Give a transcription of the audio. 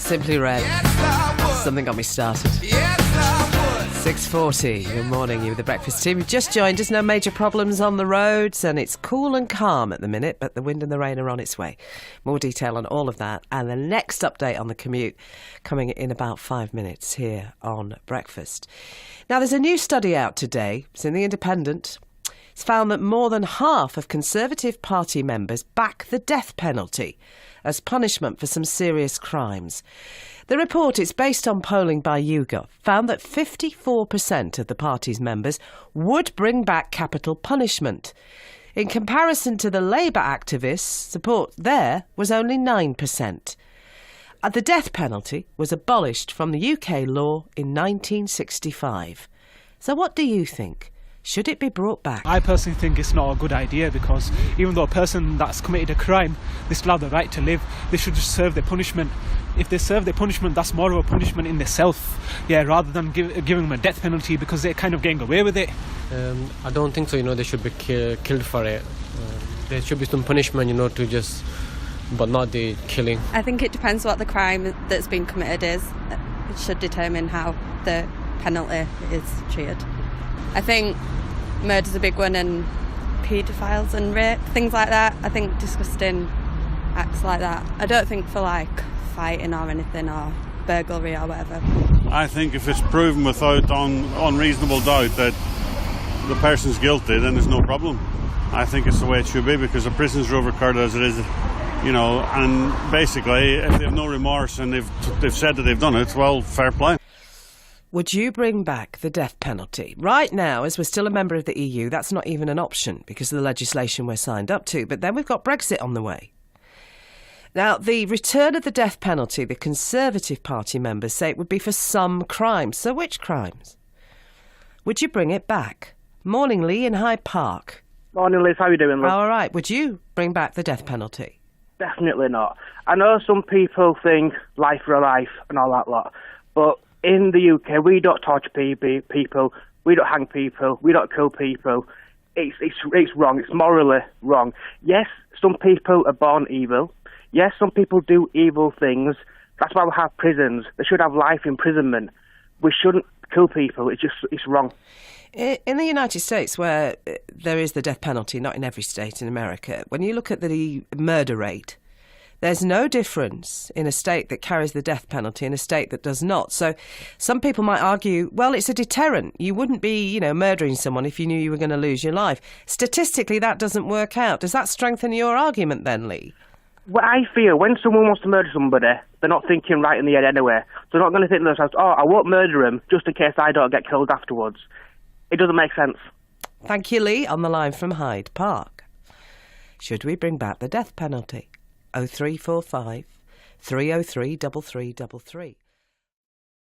Simply Red. Something got me started. 6:40. Good morning, you with the breakfast team. You've just joined us. No major problems on the roads, and it's cool and calm at the minute, but the wind and the rain are on its way. More detail on all of that and the next update on the commute coming in about 5 minutes here on Breakfast. Now, there's a new study out today. It's in The Independent. It's found that more than half of Conservative Party members back the death penalty as punishment for some serious crimes. The report, it's based on polling by YouGov, found that 54% of the party's members would bring back capital punishment. In comparison to the Labour activists, support there was only 9%. The death penalty was abolished from the UK law in 1965. So what do you think? Should it be brought back? I personally think it's not a good idea, because even though a person that's committed a crime, they still have the right to live. They should just serve their punishment. If they serve their punishment, that's more of a punishment in themselves, rather than giving them a death penalty because they're kind of getting away with it. I don't think so, they should be killed for it. There should be some punishment, but not the killing. I think it depends what the crime that's been committed is. It should determine how the penalty is treated. I think murder's a big one, and paedophiles and rape, things like that. I think disgusting acts like that. I don't think for fighting or anything, or burglary or whatever. I think if it's proven without unreasonable doubt that the person's guilty, then there's no problem. I think it's the way it should be, because the prisons are overcrowded as it is, and basically if they have no remorse and they've said that they've done it, well, fair play. Would you bring back the death penalty? Right now, as we're still a member of the EU, that's not even an option because of the legislation we're signed up to. But then we've got Brexit on the way. Now, the return of the death penalty, the Conservative Party members say it would be for some crimes. So which crimes? Would you bring it back? Morning, Lee in Hyde Park. Morning, Liz. How are you doing, love? All right. Would you bring back the death penalty? Definitely not. I know some people think life for a life and all that lot, but in the UK, we don't torture people, we don't hang people, we don't kill people. It's wrong. It's morally wrong. Yes, some people are born evil. Yes, some people do evil things. That's why we have prisons. They should have life imprisonment. We shouldn't kill people. It's wrong. In the United States, where there is the death penalty, not in every state in America, when you look at the murder rate, there's no difference in a state that carries the death penalty and a state that does not. So some people might argue, well, it's a deterrent. You wouldn't be, murdering someone if you knew you were going to lose your life. Statistically, that doesn't work out. Does that strengthen your argument then, Lee? Well, I feel when someone wants to murder somebody, they're not thinking right in the head anyway. They're not going to think to themselves, I won't murder him just in case I don't get killed afterwards. It doesn't make sense. Thank you, Lee, on the line from Hyde Park. Should we bring back the death penalty? 0345 303 3333.